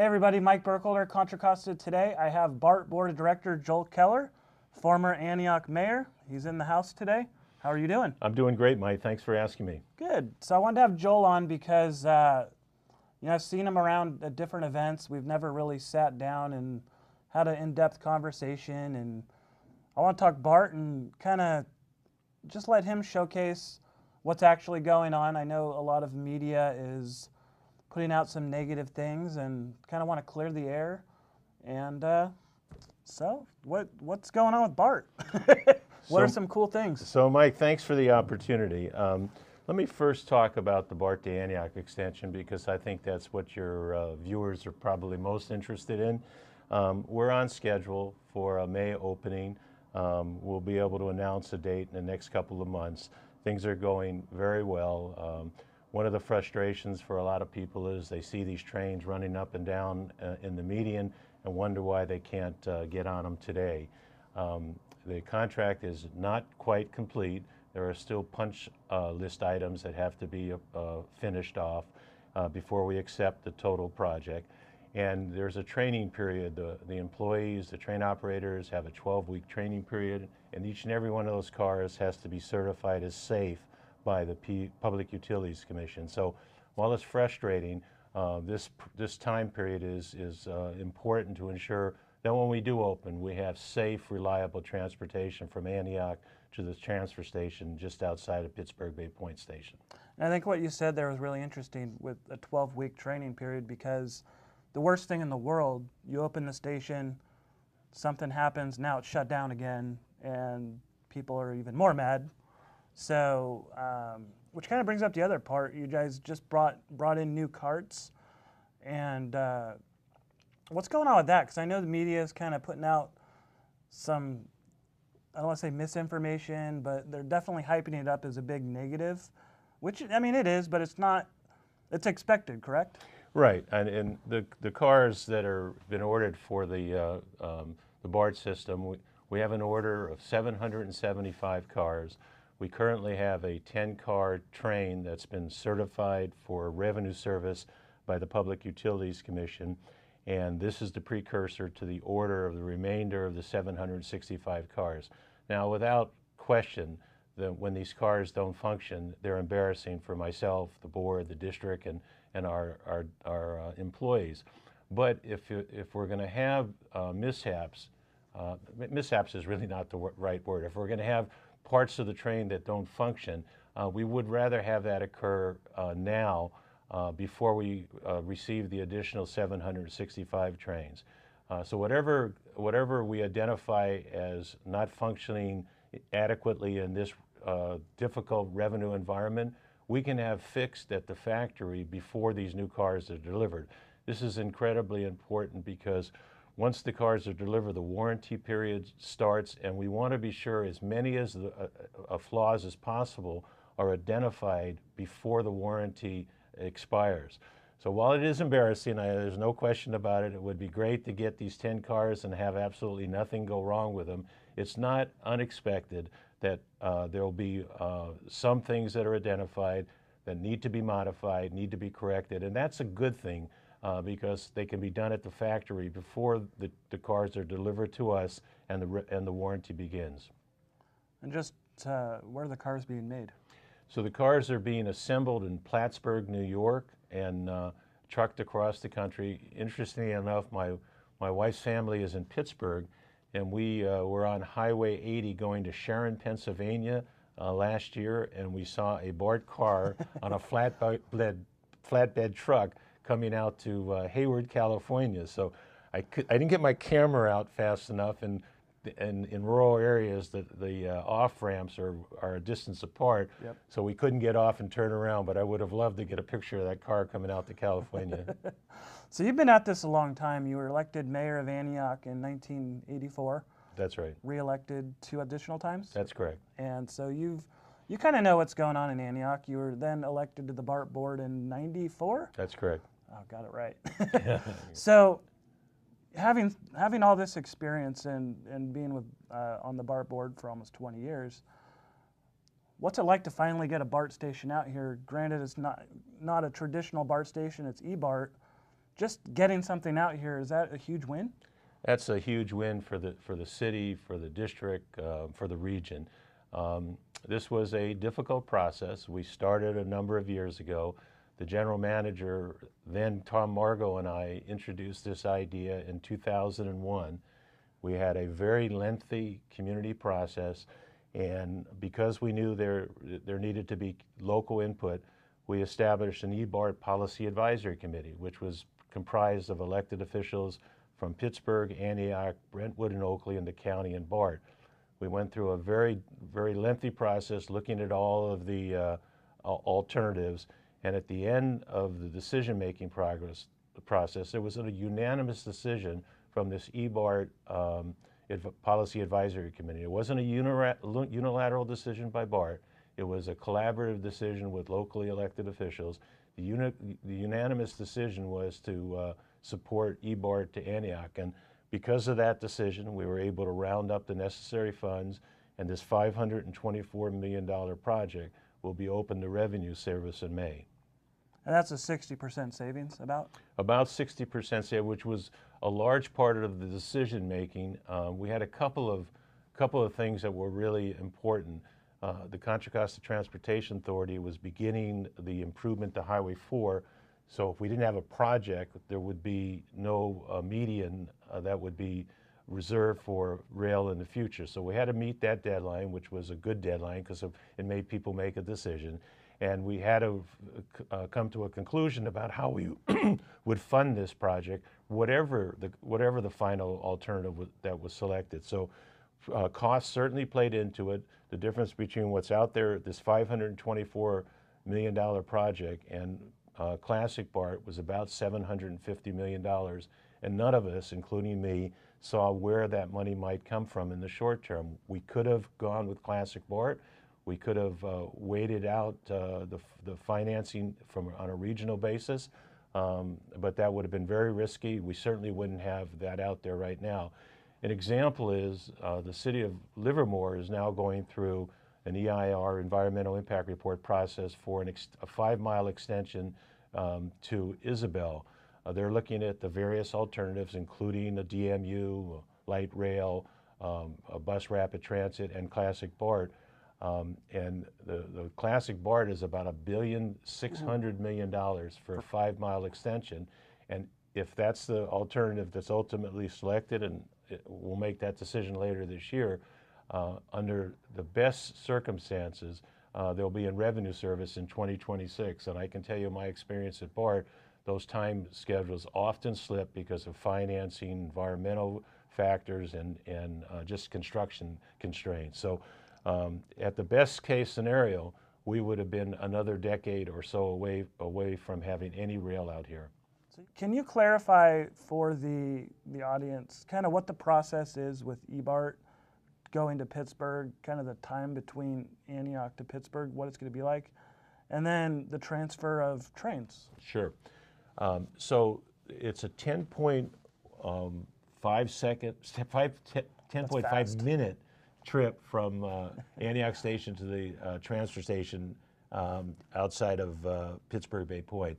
everybody, Mike Burkholder, Contra Costa. Today I have BART Board of Director Joel Keller, former Antioch mayor. He's in the house today. How are you doing? I'm doing great, Mike. Thanks for asking me. Good. So I wanted to have Joel on because I've seen him around at different events. We've never really sat down and had an in-depth conversation, and I want to talk BART and kind of just let him showcase what's actually going on. I know a lot of media is putting out some negative things and kind of want to clear the air. And so what's going on with BART? What are some cool things? So Mike, thanks for the opportunity. Let me first talk about the BART to Antioch extension, because I think that's what your viewers are probably most interested in. We're on schedule for a May opening. We'll be able to announce a date in the next couple of months. Things are going very well. One of the frustrations for a lot of people is they see these trains running up and down in the median and wonder why they can't get on them today. The contract is not quite complete. There are still punch list items that have to be finished off before we accept the total project. And there's a training period. The employees, the train operators have a 12-week training period, and each and every one of those cars has to be certified as safe by the Public Utilities Commission. So while it's frustrating, this time period is important to ensure that when we do open, we have safe, reliable transportation from Antioch to the transfer station just outside of Pittsburg Bay Point Station. And I think what you said there was really interesting with a 12-week training period, because the worst thing in the world, you open the station, something happens, now it's shut down again, and people are even more mad. So, which kind of brings up the other part. You guys just brought in new carts, and what's going on with that? Because I know the media is kind of putting out some, I don't want to say misinformation, but they're definitely hyping it up as a big negative, which, I mean, it is, but it's not, it's expected, correct? Right, and the cars that are been ordered for the BART system, we have an order of 775 cars. We currently have a 10-car train that's been certified for revenue service by the Public Utilities Commission, and this is the precursor to the order of the remainder of the 765 cars. Now, without question, when these cars don't function, they're embarrassing for myself, the board, the district, and our employees. But if we're going to have mishaps, mishaps is really not the right word. If we're going to have parts of the train that don't function, we would rather have that occur now before we receive the additional 765 trains. So whatever we identify as not functioning adequately in this difficult revenue environment, we can have fixed at the factory before these new cars are delivered. This is incredibly important because once the cars are delivered, the warranty period starts, and we want to be sure as many as flaws as possible are identified before the warranty expires. So while it is embarrassing, there's no question about it, it would be great to get these 10 cars and have absolutely nothing go wrong with them. It's not unexpected that there will be some things that are identified that need to be modified, need to be corrected, and that's a good thing. Because they can be done at the factory before the cars are delivered to us and the warranty begins. And just where are the cars being made? So the cars are being assembled in Plattsburgh, New York, and trucked across the country. Interestingly enough, my wife's family is in Pittsburgh, and we were on Highway 80 going to Sharon, Pennsylvania last year, and we saw a BART car on a flatbed truck coming out to Hayward, California. So I didn't get my camera out fast enough, and in rural areas the off ramps are a distance apart. Yep. So we couldn't get off and turn around, but I would have loved to get a picture of that car coming out to California. So you've been at this a long time. You were elected mayor of Antioch in 1984. That's right. Re-elected 2 additional times? That's correct. And so you kind of know what's going on in Antioch. You were then elected to the BART board in 94? That's correct. Oh, got it right. So having all this experience and being with on the BART board for almost 20 years, what's it like to finally get a BART station out here? Granted, it's not a traditional BART station, it's eBART, just getting something out here, is that a huge win? That's a huge win for the city, for the district, for the region. This was a difficult process. We started a number of years ago. The general manager, then Tom Margo, and I introduced this idea in 2001. We had a very lengthy community process, and because we knew there needed to be local input, we established an eBART Policy Advisory Committee, which was comprised of elected officials from Pittsburg, Antioch, Brentwood, and Oakley, and the county and BART. We went through a very, very lengthy process looking at all of the alternatives, and at the end of the decision-making process, there was a unanimous decision from this eBART Policy Advisory Committee. It wasn't a unilateral decision by BART. It was a collaborative decision with locally elected officials. The unanimous decision was to support eBART to Antioch, and because of that decision, we were able to round up the necessary funds, and this $524 million project will be open to revenue service in May. And that's a 60% savings, about? About 60% savings, which was a large part of the decision making. We had a couple of things that were really important. The Contra Costa Transportation Authority was beginning the improvement to Highway 4, so if we didn't have a project, there would be no median that would be reserved for rail in the future. So we had to meet that deadline, which was a good deadline because it made people make a decision. And we had to come to a conclusion about how we would fund this project, whatever the final alternative that was selected. So cost certainly played into it. The difference between what's out there, this $524 million project, and Classic BART was about $750 million. And none of us, including me, saw where that money might come from in the short term. We could have gone with Classic BART. We could have waited out the financing on a regional basis, but that would have been very risky. We certainly wouldn't have that out there right now. An example is the City of Livermore is now going through an EIR, Environmental Impact Report process, for a 5-mile extension to Isabel. They're looking at the various alternatives, including a DMU, light rail, a bus rapid transit, and Classic BART. And the Classic BART is about $1.6 billion for a 5-mile extension. And if that's the alternative that's ultimately selected, and we'll make that decision later this year, under the best circumstances, they'll be in revenue service in 2026. And I can tell you my experience at BART, those time schedules often slip because of financing, environmental factors, and just construction constraints. So at the best case scenario, we would have been another decade or so away from having any rail out here. Can you clarify for the audience kind of what the process is with eBART going to Pittsburg, kind of the time between Antioch to Pittsburg, what it's going to be like, and then the transfer of trains? Sure. So it's a 10.5 minute trip from Antioch Station to the transfer station outside of Pittsburg Bay Point.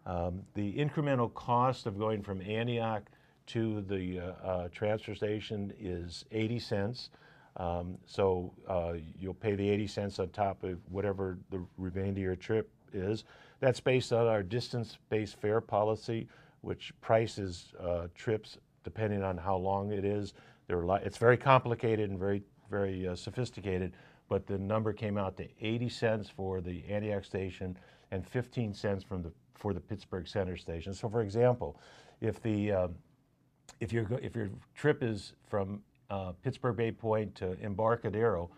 The incremental cost of going from Antioch to the transfer station is 80 cents. So you'll pay the 80 cents on top of whatever the remainder of your trip is. That's based on our distance-based fare policy, which prices trips depending on how long it is. It's very complicated and very sophisticated, but the number came out to 80 cents for the Antioch station and 15 cents for the Pittsburg Center station. So, for example, if your trip is from Pittsburg Bay Point to Embarcadero,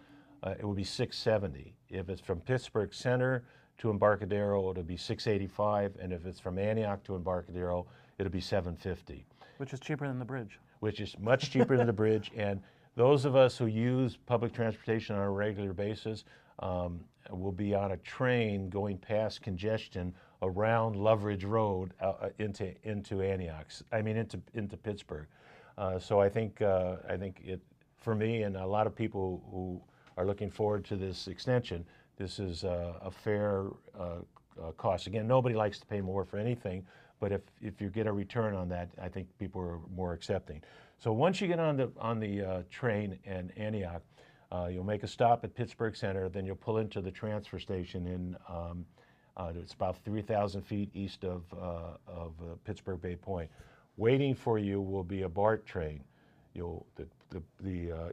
it will be $6.70. If it's from Pittsburg Center to Embarcadero, it'll be $6.85, and if it's from Antioch to Embarcadero, it'll be $7.50. Which is cheaper than the bridge. Which is much cheaper than the bridge, and those of us who use public transportation on a regular basis will be on a train going past congestion around Loveridge Road into Pittsburgh. So I think it, for me and a lot of people who are looking forward to this extension, this is a fair cost. Again, nobody likes to pay more for anything, but if you get a return on that, I think people are more accepting. So once you get on the train in Antioch, you'll make a stop at Pittsburg Center, then you'll pull into the transfer station in, it's about 3,000 feet east of Pittsburg Bay Point. Waiting for you will be a BART train. The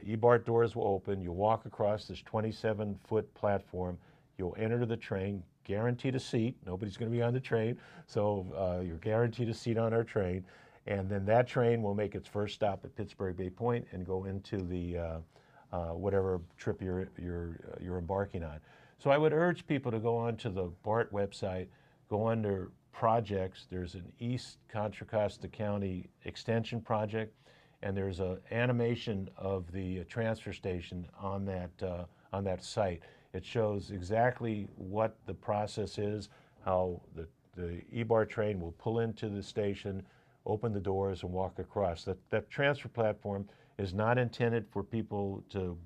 eBART doors will open, you'll walk across this 27-foot platform, you'll enter the train, guaranteed a seat, nobody's going to be on the train, so you're guaranteed a seat on our train, and then that train will make its first stop at Pittsburg Bay Point and go into the whatever trip you're embarking on. So I would urge people to go onto the BART website, go under projects. There's an East Contra Costa County extension project, and there's an animation of the transfer station on that site. It shows exactly what the process is, how the eBART train will pull into the station, open the doors, and walk across. That transfer platform is not intended for people to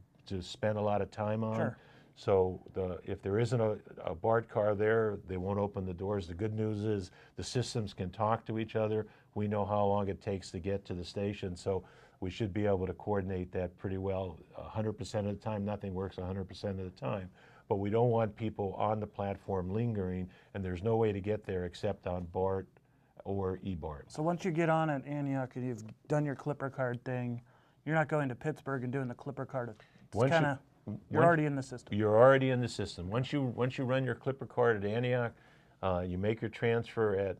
spend a lot of time on. Sure. So if there isn't a BART car there, they won't open the doors. The good news is the systems can talk to each other. We know how long it takes to get to the station, so we should be able to coordinate that pretty well. 100% of the time, nothing works 100% of the time. But we don't want people on the platform lingering, and there's no way to get there except on BART or eBART. So once you get on at Antioch and you've done your Clipper card thing, you're not going to Pittsburgh and doing the Clipper card. It's kind of, you're already in the system. You're already in the system. Once you run your Clipper card at Antioch, you make your transfer at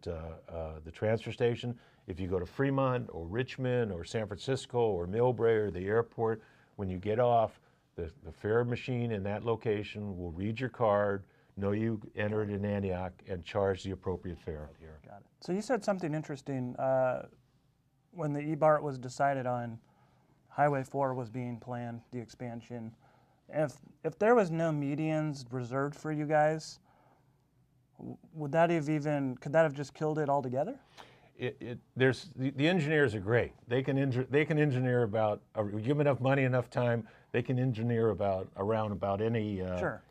the transfer station. If you go to Fremont or Richmond or San Francisco or Millbrae or the airport, when you get off, the fare machine in that location will read your card, know you entered in Antioch, and charge the appropriate fare here. Got it. So you said something interesting. When the eBART was decided on, Highway 4 was being planned, the expansion. If there was no medians reserved for you guys, could that have just killed it altogether? The engineers are great. They can engineer about, give them enough money, enough time, they can engineer around about any, Sure.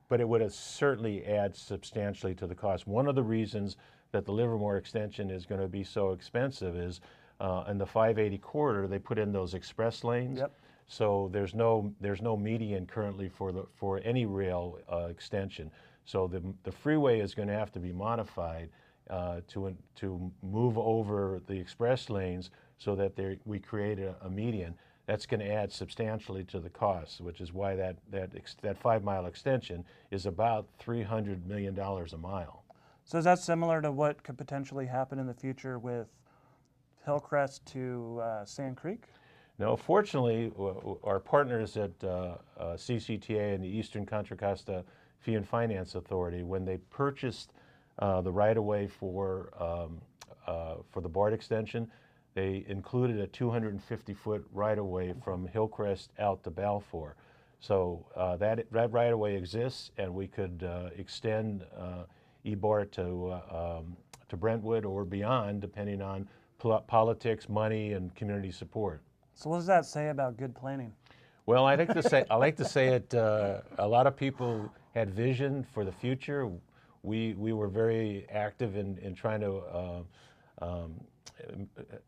But it would have certainly add substantially to the cost. One of the reasons that the Livermore extension is going to be so expensive is in the 580 corridor, they put in those express lanes. Yep. So there's no median currently for any rail extension. So the freeway is going to have to be modified to move over the express lanes so that we create a median. That's going to add substantially to the cost, which is why that 5-mile extension is about $300 million a mile. So is that similar to what could potentially happen in the future with Hillcrest to Sand Creek? No, fortunately, our partners at CCTA and the Eastern Contra Costa Fee and Finance Authority, when they purchased the right-of-way for the BART extension, they included a 250-foot right-of-way from Hillcrest out to Balfour. So that right-of-way exists, and we could extend eBART to Brentwood or beyond, depending on politics, money, and community support. So what does that say about good planning? Well, I like to say it. A lot of people had vision for the future. We were very active in trying to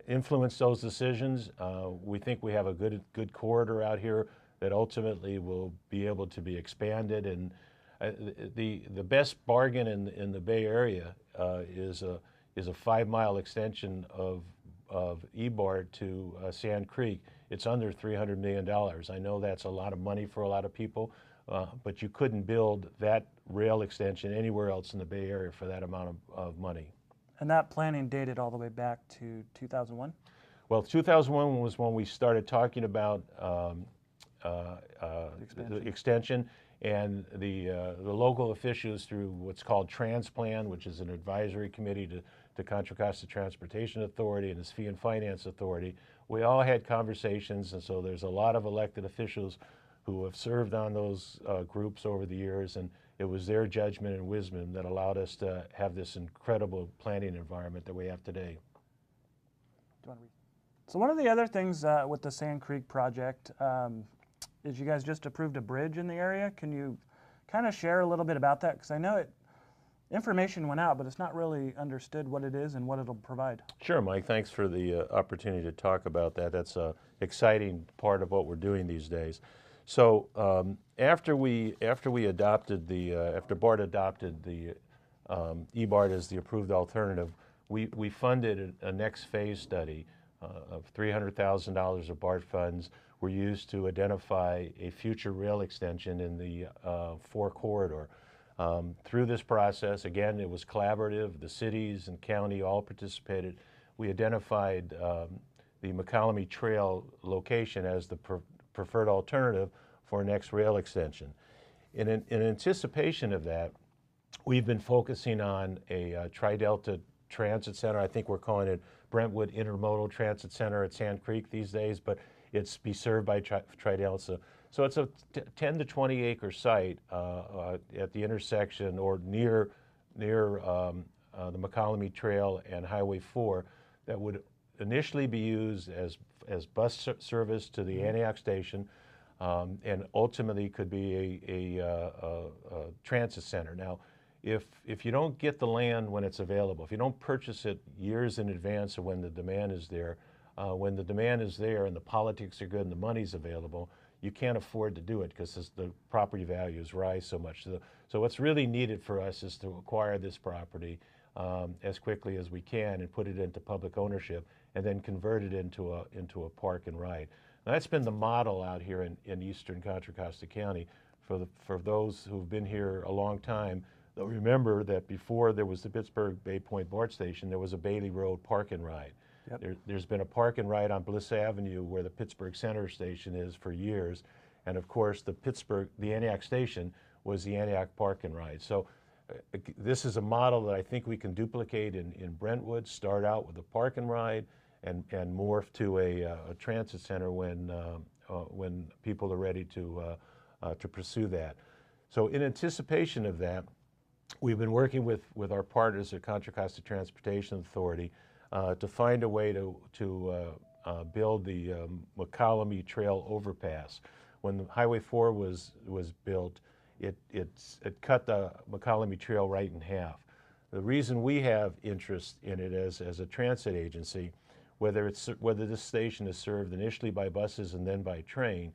influence those decisions. We think we have a good corridor out here that ultimately will be able to be expanded. And the best bargain in the Bay Area is a 5-mile extension of eBART to Sand Creek. It's under $300 million. I know that's a lot of money for a lot of people, but you couldn't build that rail extension anywhere else in the Bay Area for that amount of money. And that planning dated all the way back to 2001? Well, 2001 was when we started talking about the extension, and the local officials through what's called Transplan, which is an advisory committee to Contra Costa Transportation Authority and its Fee and Finance Authority. We all had conversations, and so there's a lot of elected officials who have served on those groups over the years, and it was their judgment and wisdom that allowed us to have this incredible planning environment that we have today. Do you want to read? So one of the other things with the Sand Creek project is you guys just approved a bridge in the area. Can you kind of share a little bit about that? Because I know information went out, but it's not really understood what it is and what it'll provide. Sure, Mike. Thanks for the opportunity to talk about that. That's an exciting part of what we're doing these days. So after BART adopted the eBART as the approved alternative, we funded a next phase study of $300,000 of BART funds were used to identify a future rail extension in the 4 corridor. Through this process, again, it was collaborative. The cities and county all participated. We identified the McCollum Trail location as the preferred alternative for next rail extension. In anticipation of that, we've been focusing on a Tri-Delta Transit Center. I think we're calling it Brentwood Intermodal Transit Center at Sand Creek these days, but it's be served by Tri-Delta. So it's a 10 to 20 acre site at the intersection or near the McCollum Trail and Highway 4 that would initially be used as bus service to the Antioch station and ultimately could be a transit center. Now, if you don't get the land when it's available, if you don't purchase it years in advance of when the demand is there, when the demand is there and the politics are good and the money's available, you can't afford to do it because the property values rise so much. So what's really needed for us is to acquire this property as quickly as we can and put it into public ownership and then convert it into a park and ride. Now, that's been the model out here in eastern Contra Costa County for those who've been here a long time. They'll remember that before there was the Pittsburg Bay Point BART Station, there was a Bailey Road park and ride. Yep. There's been a park and ride on Bliss Avenue where the Pittsburg Center Station is for years. And of course, the Antioch Station was the Antioch Park and Ride. So this is a model that I think we can duplicate in Brentwood, start out with a park and ride and morph to a transit center when people are ready to pursue that. So in anticipation of that, we've been working with our partners at Contra Costa Transportation Authority to find a way to build the McCollum Trail overpass. When the Highway 4 was built, it cut the McCollum Trail right in half. The reason we have interest in it as a transit agency, whether this station is served initially by buses and then by train,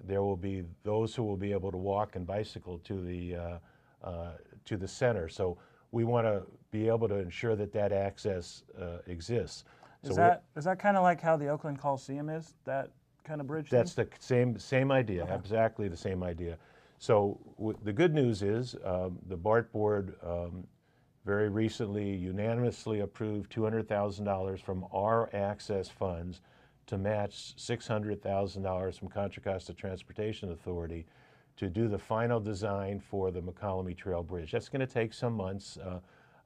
there will be those who will be able to walk and bicycle to the center. So we want to be able to ensure that access exists. Is that kind of like how the Oakland Coliseum is, that kind of bridge? That's the same idea, okay. Exactly the same idea. So the good news is the BART board very recently unanimously approved $200,000 from our access funds to match $600,000 from Contra Costa Transportation Authority to do the final design for the McCollum Trail Bridge. That's going to take some months,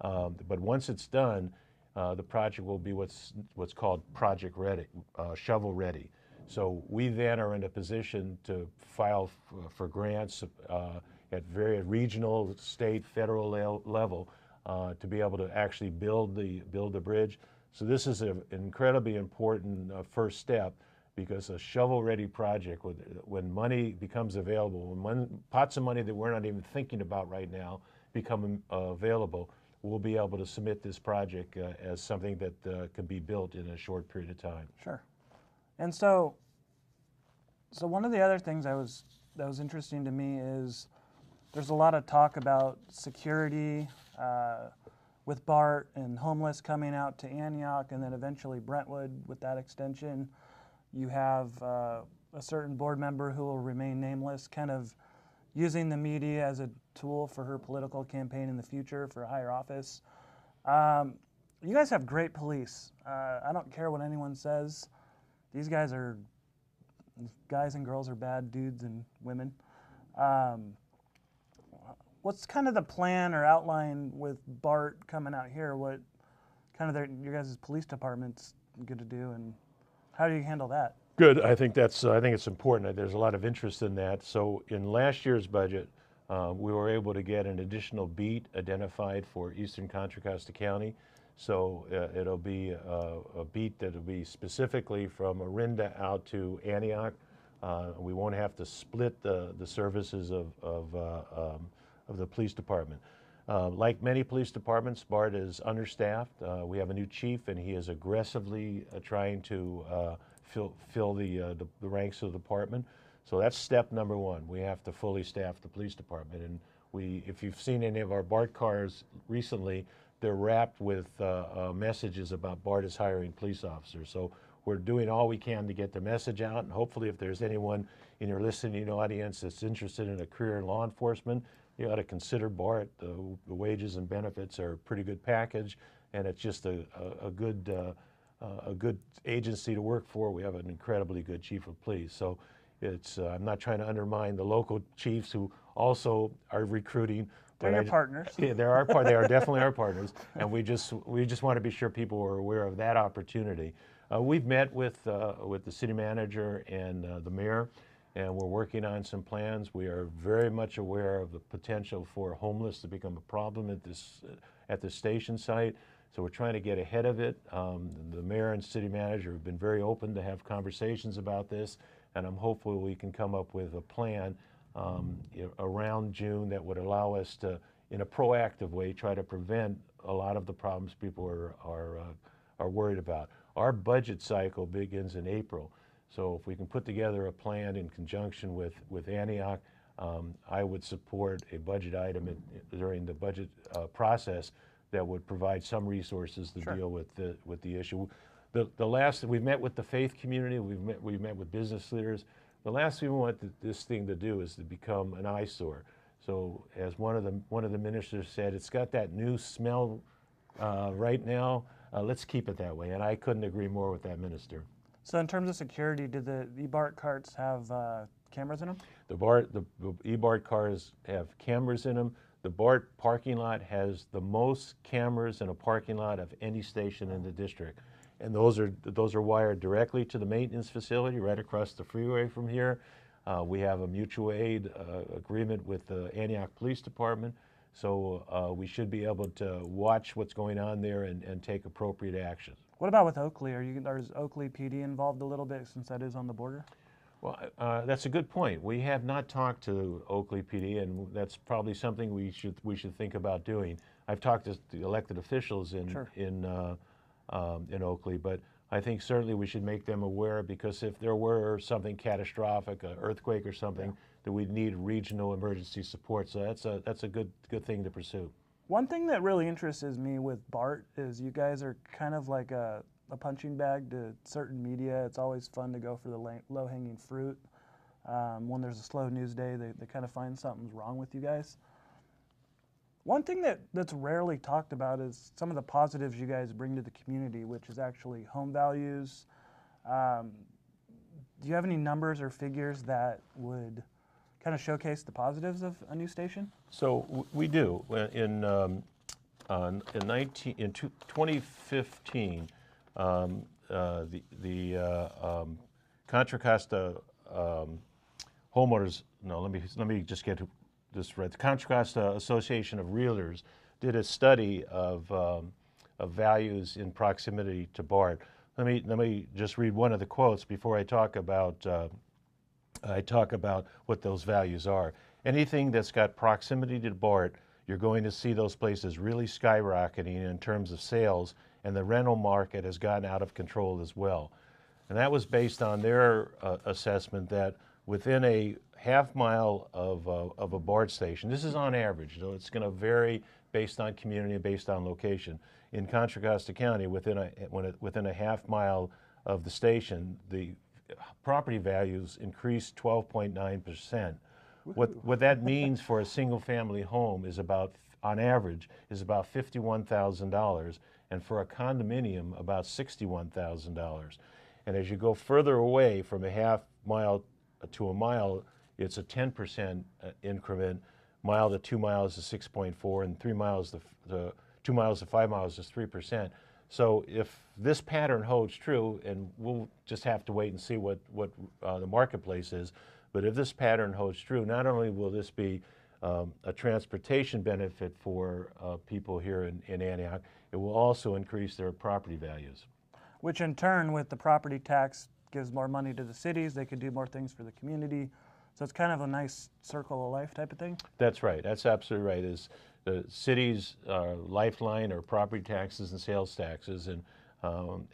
but once it's done, the project will be what's called project ready, shovel ready. So we then are in a position to file for grants at very regional, state, federal level to be able to actually build the bridge. So this is an incredibly important first step, because a shovel-ready project, when money becomes available, when pots of money that we're not even thinking about right now become available, we'll be able to submit this project as something that can be built in a short period of time. Sure. And so one of the other things that was interesting to me is there's a lot of talk about security with BART and homeless coming out to Antioch and then eventually Brentwood with that extension. You have a certain board member who will remain nameless kind of using the media as a tool for her political campaign in the future for a higher office. You guys have great police. I don't care what anyone says. These guys and girls are bad dudes and women. What's kind of the plan or outline with BART coming out here? What kind of your guys' police department's good to do, and how do you handle that? Good. I think it's important. There's a lot of interest in that. So in last year's budget, we were able to get an additional beat identified for eastern Contra Costa County. So it'll be a beat that'll be specifically from Orinda out to Antioch. We won't have to split the services of the police department. Like many police departments, BART is understaffed. We have a new chief, and he is aggressively trying to fill the ranks of the department. So that's step number one. We have to fully staff the police department. And if you've seen any of our BART cars recently, they're wrapped with messages about BART is hiring police officers. So we're doing all we can to get the message out, and hopefully if there's anyone in your listening audience that's interested in a career in law enforcement, you ought to consider BART. The wages and benefits are a pretty good package, and it's just a good agency to work for. We have an incredibly good chief of police. So it's I'm not trying to undermine the local chiefs who also are recruiting. They're your partners. Yeah, they are definitely our partners, and we just want to be sure people are aware of that opportunity. We've met with the city manager and the mayor, and we're working on some plans. We are very much aware of the potential for homeless to become a problem at this station site. So we're trying to get ahead of it. The mayor and city manager have been very open to have conversations about this, and I'm hopeful we can come up with a plan around June that would allow us to, in a proactive way, try to prevent a lot of the problems people are worried about. Our budget cycle begins in April, so if we can put together a plan in conjunction with Antioch, I would support a budget item during the budget process that would provide some resources to deal with the issue. We've met with the faith community, we've met with business leaders. The last thing we want this thing to do is to become an eyesore. So as one of the ministers said, it's got that new smell right now. Let's keep it that way, and I couldn't agree more with that minister. So in terms of security, do the eBART carts have cameras in them? The eBART cars have cameras in them. The BART parking lot has the most cameras in a parking lot of any station in the district. And those are wired directly to the maintenance facility right across the freeway from here. We have a mutual aid agreement with the Antioch Police Department, so we should be able to watch what's going on there and take appropriate action. What about with Oakley? Is Oakley PD involved a little bit since that is on the border? Well, that's a good point. We have not talked to Oakley PD, and that's probably something we should think about doing. I've talked to the elected officials in Oakley, but I think certainly we should make them aware, because if there were something catastrophic, an earthquake or something, that we'd need regional emergency support. So that's a good thing to pursue. One thing that really interests me with BART is you guys are kind of like a punching bag to certain media. It's always fun to go for the low-hanging fruit. When there's a slow news day, they kind of find something's wrong with you guys. One thing that's rarely talked about is some of the positives you guys bring to the community, which is actually home values. Do you have any numbers or figures that would kind of showcase the positives of a new station? So we do. In 2015, the Contra Costa homeowners. No, let me just get this right. The Contra Costa Association of Realtors did a study of values in proximity to BART. Let me just read one of the quotes before I talk about what those values are. Anything that's got proximity to BART, you're going to see those places really skyrocketing in terms of sales, and the rental market has gotten out of control as well. And that was based on their assessment that within a half mile of a BART station, this is on average, so it's going to vary based on community and based on location. In Contra Costa County, within a half mile of the station, the property values increased 12.9%. What that means for a single family home is on average, about $51,000, and for a condominium, about $61,000. And as you go further away from a half mile to a mile, it's a 10% increment. Mile to 2 miles is 6.4, and 3 miles to 2 miles to 5 miles is 3%. So if this pattern holds true, and we'll just have to wait and see what the marketplace is, but if this pattern holds true, not only will this be a transportation benefit for people here in Antioch, it will also increase their property values. Which in turn, with the property tax, gives more money to the cities. They could do more things for the community. So it's kind of a nice circle of life type of thing? That's right. That's absolutely right. the city's lifeline are property taxes and sales taxes, and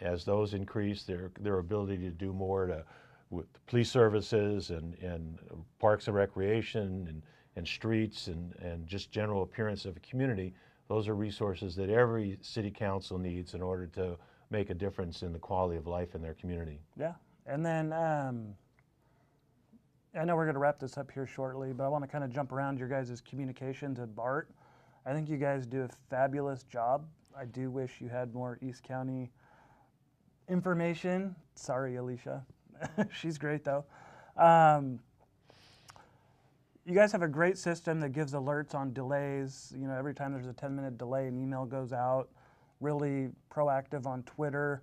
as those increase, their ability to do more with police services and parks and recreation and streets and just general appearance of a community, those are resources that every city council needs in order to make a difference in the quality of life in their community. Yeah, and then I know we're going to wrap this up here shortly, but I want to kind of jump around your guys' communications at BART. I think you guys do a fabulous job. I do wish you had more East County information. Sorry, Alicia. She's great, though. You guys have a great system that gives alerts on delays. You know, every time there's a 10-minute delay, an email goes out. Really proactive on Twitter.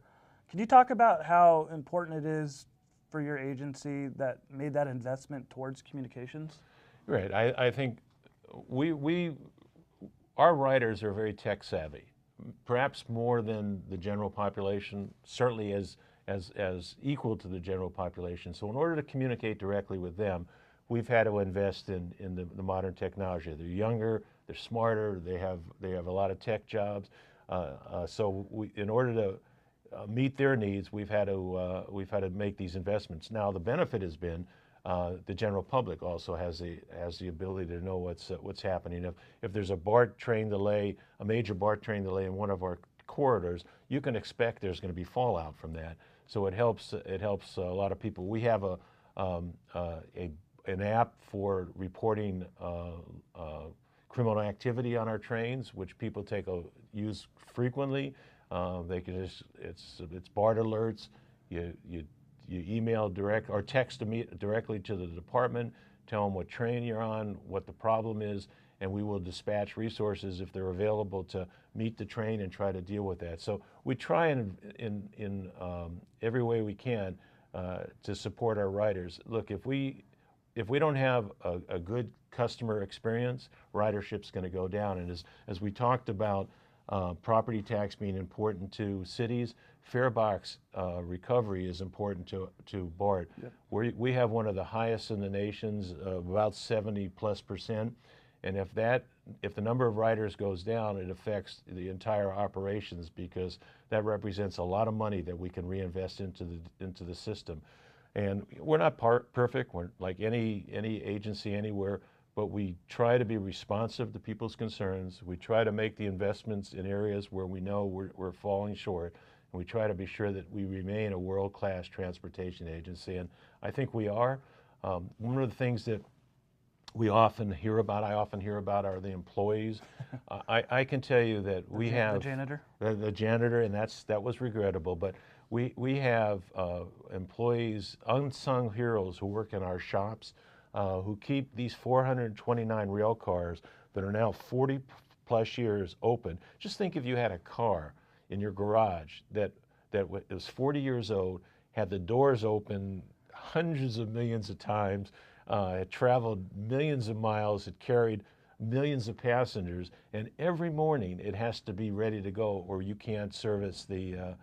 Can you talk about how important it is for your agency that made that investment towards communications? Right. I think our writers are very tech savvy, perhaps more than the general population, certainly as equal to the general population. So in order to communicate directly with them, we've had to invest in the modern technology. They're younger, they're smarter, they have a lot of tech jobs. So in order to meet their needs, we've had to make these investments. Now the benefit has been the general public also has the ability to know what's happening. If there's a BART train delay, a major BART train delay in one of our corridors, you can expect there's going to be fallout from that. So it helps a lot of people. We have an app for reporting criminal activity on our trains, which people use frequently. They can it's BART alerts. You email direct or text directly to the department, tell them what train you're on, what the problem is, and we will dispatch resources if they're available to meet the train and try to deal with that. So we try in every way we can to support our riders. Look, if we don't have a good customer experience, ridership's going to go down. And as we talked about property tax being important to cities, fare box recovery is important to BART. Yep. We have one of the highest in the nations, about 70+%. And if the number of riders goes down, it affects the entire operations, because that represents a lot of money that we can reinvest into the system. And we're not perfect. We're like any agency anywhere, but we try to be responsive to people's concerns. We try to make the investments in areas where we know we're falling short, and we try to be sure that we remain a world-class transportation agency. And I think we are. One of the things that I often hear about are the employees. I can tell you that we have the janitor. The janitor, and that was regrettable. But we have employees, unsung heroes, who work in our shops, who keep these 429 rail cars that are now 40+ years open. Just think if you had a car in your garage that was 40 years old, had the doors open hundreds of millions of times, it traveled millions of miles, it carried millions of passengers, and every morning it has to be ready to go, or you can't service the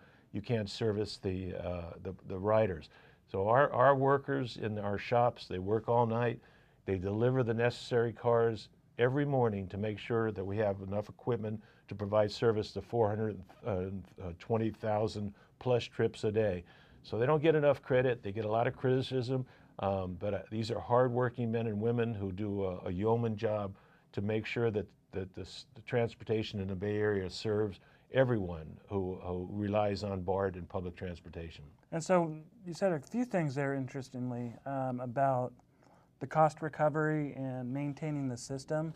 riders. So our workers in our shops, they work all night. They deliver the necessary cars every morning to make sure that we have enough equipment to provide service to 420,000+ trips a day. So they don't get enough credit. They get a lot of criticism. But these are hardworking men and women who do a yeoman job to make sure that the transportation in the Bay Area serves everyone who relies on BART and public transportation. And so you said a few things there, interestingly, about the cost recovery and maintaining the system.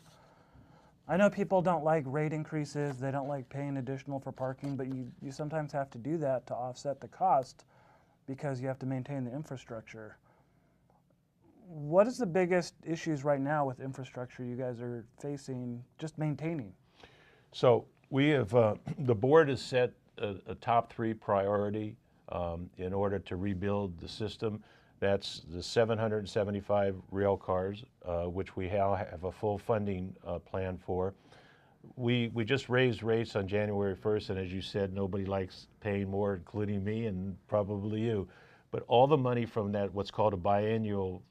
I know people don't like rate increases, they don't like paying additional for parking, but you sometimes have to do that to offset the cost because you have to maintain the infrastructure. What is the biggest issues right now with infrastructure you guys are facing, just maintaining? So we have, the board has set a top 3 priority in order to rebuild the system. That's the 775 rail cars, which we have a full funding plan for. We just raised rates on January 1st, and as you said, nobody likes paying more, including me and probably you. But all the money from that, what's called a biannual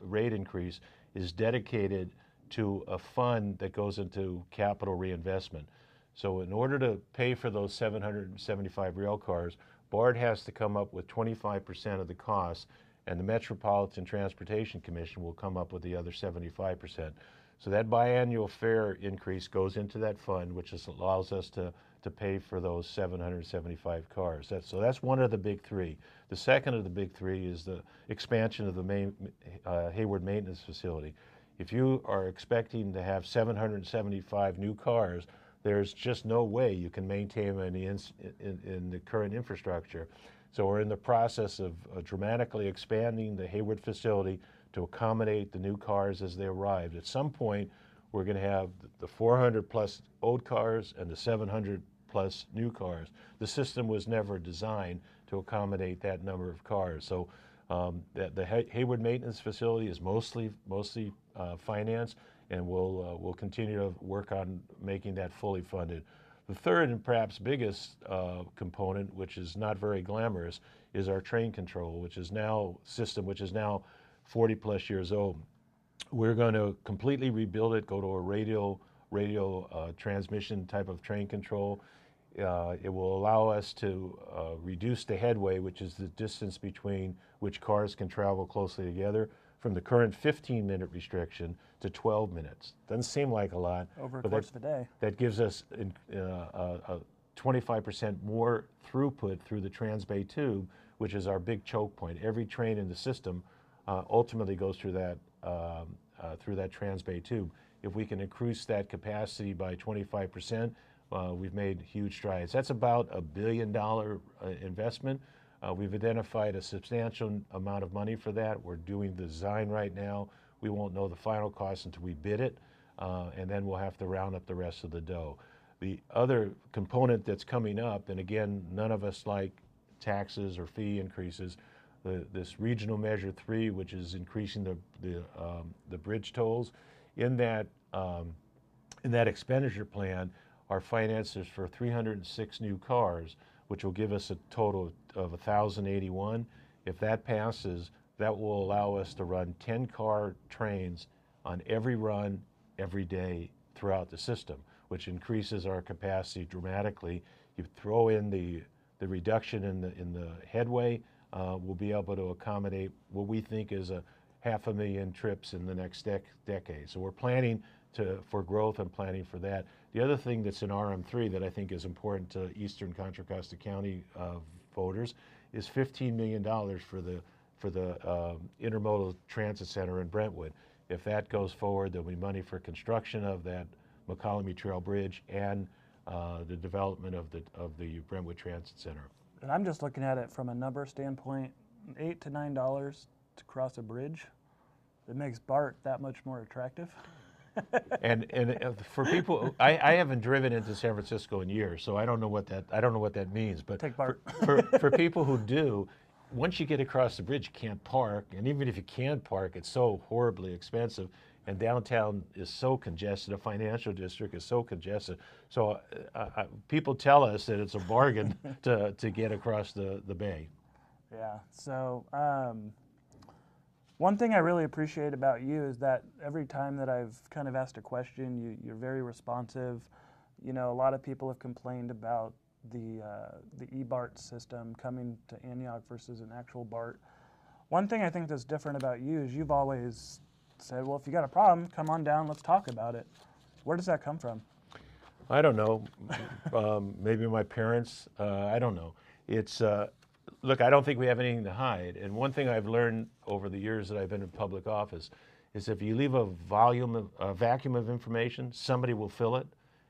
rate increase, is dedicated to a fund that goes into capital reinvestment. So in order to pay for those 775 rail cars, BART has to come up with 25% of the cost, and the Metropolitan Transportation Commission will come up with the other 75%. So that biannual fare increase goes into that fund, which allows us to pay for those 775 cars. So that's one of the big three. The second of the big three is the expansion of the Hayward Maintenance Facility. If you are expecting to have 775 new cars, there's just no way you can maintain them in the current infrastructure. So we're in the process of dramatically expanding the Hayward facility to accommodate the new cars as they arrive. At some point, we're going to have the 400 plus old cars and the 700 plus new cars. The system was never designed to accommodate that number of cars. So the Hayward Maintenance Facility is mostly financed, and we'll continue to work on making that fully funded. The third and perhaps biggest component, which is not very glamorous, is our train control, which is now 40 plus years old. We're going to completely rebuild it, go to a radio transmission type of train control. It will allow us to reduce the headway, which is the distance between which cars can travel closely together, from the current 15-minute restriction to 12 minutes. Doesn't seem like a lot. Over the course of a day. That gives us a 25% more throughput through the Transbay tube, which is our big choke point. Every train in the system ultimately goes through that Transbay tube. If we can increase that capacity by 25%, we've made huge strides. That's about $1 billion investment. We've identified a substantial amount of money for that. We're doing the design right now. We won't know the final cost until we bid it, and then we'll have to round up the rest of the dough. The other component that's coming up, and again, none of us like taxes or fee increases, this Regional Measure 3, which is increasing the bridge tolls. In that expenditure plan, our finances for 306 new cars, which will give us a total of 1,081. If that passes, that will allow us to run 10-car trains on every run, every day throughout the system, which increases our capacity dramatically. You throw in the reduction in the headway, we'll be able to accommodate what we think is 500,000 trips in the next decade. So we're planning for growth and planning for that. The other thing that's in RM3 that I think is important to Eastern Contra Costa County voters is $15 million for the Intermodal Transit Center in Brentwood. If that goes forward, there'll be money for construction of that McCollum Trail Bridge and the development of the Brentwood Transit Center. And I'm just looking at it from a number standpoint, $8 to $9 to cross a bridge. It makes BART that much more attractive. and for people, I haven't driven into San Francisco in years, so I don't know what that means. But take BART. for people who do, once you get across the bridge, you can't park, and even if you can park, it's so horribly expensive. And downtown is so congested. The financial district is so congested. So people tell us that it's a bargain to get across the bay. Yeah. So. One thing I really appreciate about you is that every time that I've kind of asked a question, you're very responsive. You know, a lot of people have complained about the eBART system coming to Antioch versus an actual BART. One thing I think that's different about you is you've always said, well, if you got a problem, come on down, let's talk about it. Where does that come from? I don't know. Maybe my parents. I don't know. It's look, I don't think we have anything to hide. And one thing I've learned over the years that I've been in public office is if you leave a vacuum of information, somebody will fill it,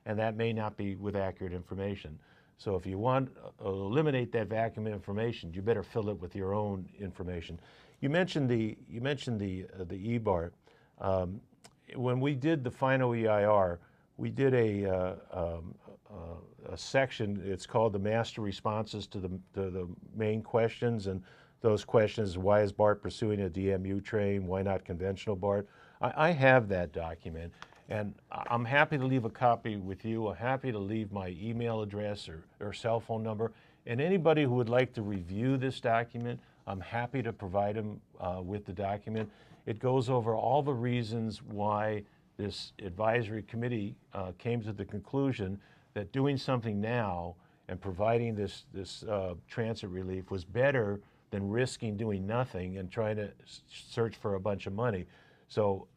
and that may not be with accurate information. So if you want to eliminate that vacuum of information, you better fill it with your own information. You mentioned the eBART. When we did the final EIR, we did a section. It's called the master responses to the main questions, and those questions: why is BART pursuing a DMU train? Why not conventional BART? I have that document, and I'm happy to leave a copy with you. I'm happy to leave my email address or cell phone number. And anybody who would like to review this document, I'm happy to provide them with the document. It goes over all the reasons why this advisory committee came to the conclusion that doing something now and providing this transit relief was better than risking doing nothing and trying to search for a bunch of money. So,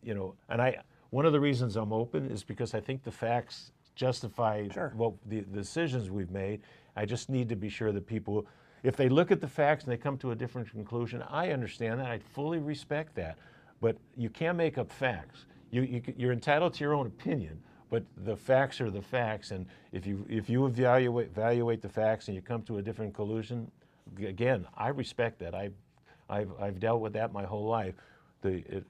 you know, and one of the reasons I'm open is because I think the facts justify what the decisions we've made. I just need to be sure that people, if they look at the facts and they come to a different conclusion, I understand that. I fully respect that. But you can't make up facts. You're entitled to your own opinion, but the facts are the facts. And if you evaluate the facts and you come to a different conclusion, again, I respect that. I've dealt with that my whole life. The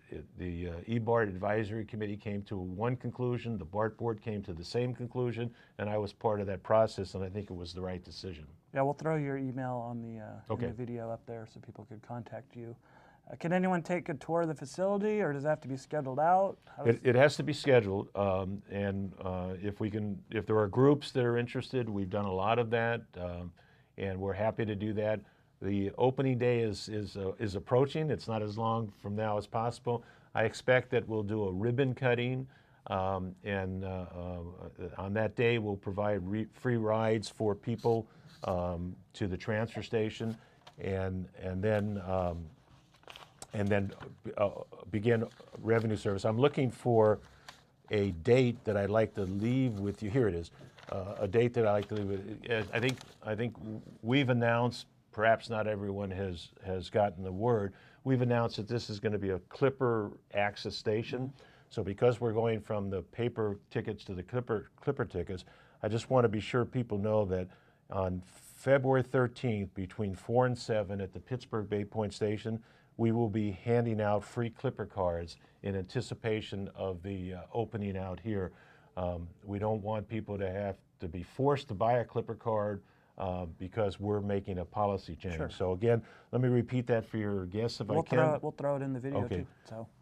eBART Advisory Committee came to one conclusion, the BART Board came to the same conclusion, and I was part of that process, and I think it was the right decision. Yeah, we'll throw your email on in the video up there so people could contact you. Can anyone take a tour of the facility, or does it have to be scheduled out? It has to be scheduled, and if there are groups that are interested, we've done a lot of that, and we're happy to do that. The opening day is approaching. It's not as long from now as possible. I expect that we'll do a ribbon cutting, and on that day we'll provide free rides for people to the transfer station, and then begin revenue service. I'm looking for a date that I'd like to leave with you. Here it is. A date that I like to leave with. I think we've announced. Perhaps not everyone has gotten the word. We've announced that this is going to be a Clipper access station. So because we're going from the paper tickets to the Clipper tickets, I just want to be sure people know that on February 13th, between 4 and 7 at the Pittsburg Bay Point Station, we will be handing out free Clipper cards in anticipation of the opening out here. We don't want people to have to be forced to buy a Clipper card because we're making a policy change. Sure. So again, let me repeat that for your guests if I can. We'll throw it in the video too.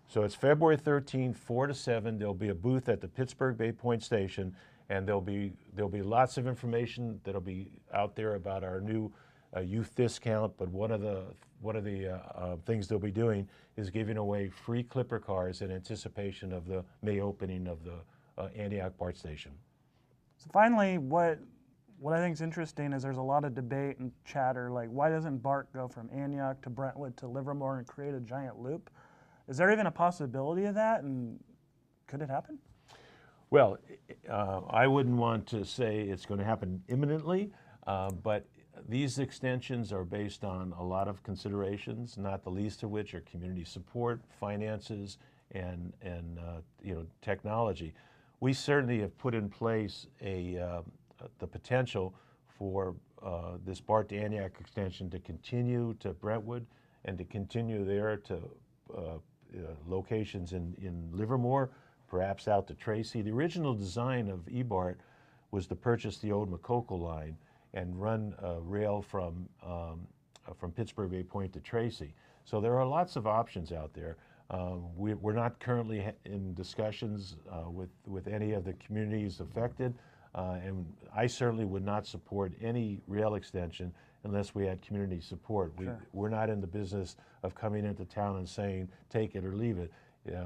So it's February 13th, 4 to 7. There'll be a booth at the Pittsburg Bay Point Station, and there'll be lots of information that'll be out there about our new youth discount. But one of the things they'll be doing is giving away free Clipper cars in anticipation of the May opening of the Antioch BART Station. So finally, what I think is interesting is there's a lot of debate and chatter, like why doesn't BART go from Antioch to Brentwood to Livermore and create a giant loop? Is there even a possibility of that, and could it happen? Well, I wouldn't want to say it's going to happen imminently, but these extensions are based on a lot of considerations, not the least of which are community support, finances, and technology. We certainly have put in place the potential for this BART to Antioch extension to continue to Brentwood and to continue there to locations in Livermore, perhaps out to Tracy. The original design of eBART was to purchase the old McCocal line and run rail from Pittsburg Bay Point to Tracy. So there are lots of options out there. We're not currently in discussions with any of the communities affected, and I certainly would not support any rail extension unless we had community support. We're not in the business of coming into town and saying, take it or leave it.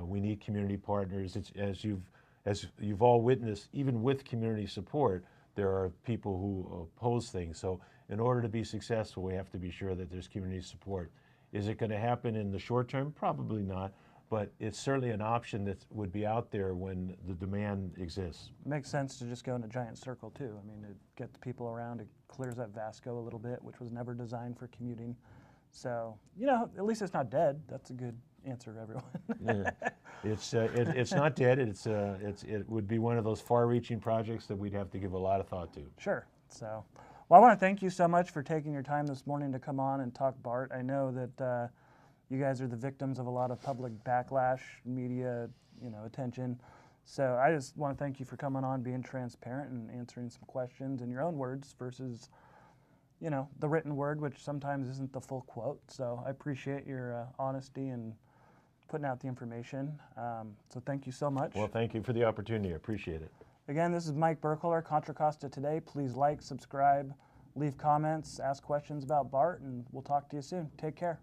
We need community partners. As you've all witnessed, even with community support, there are people who oppose things. So in order to be successful, we have to be sure that there's community support. Is it going to happen in the short term? Probably not, but it's certainly an option that would be out there when the demand exists. It makes sense to just go in a giant circle too. I mean, it gets the people around, it clears up Vasco a little bit, which was never designed for commuting. So, at least it's not dead. That's a good answer, everyone. Yeah. It's not dead. It would be one of those far-reaching projects that we'd have to give a lot of thought to. Sure. So, well, I want to thank you so much for taking your time this morning to come on and talk BART. I know that you guys are the victims of a lot of public backlash, media, attention. So I just want to thank you for coming on, being transparent, and answering some questions in your own words versus, the written word, which sometimes isn't the full quote. So I appreciate your honesty and putting out the information. So thank you so much. Well, thank you for the opportunity. I appreciate it. Again, this is Mike Berkler, Contra Costa Today. Please like, subscribe, leave comments, ask questions about BART, and we'll talk to you soon. Take care.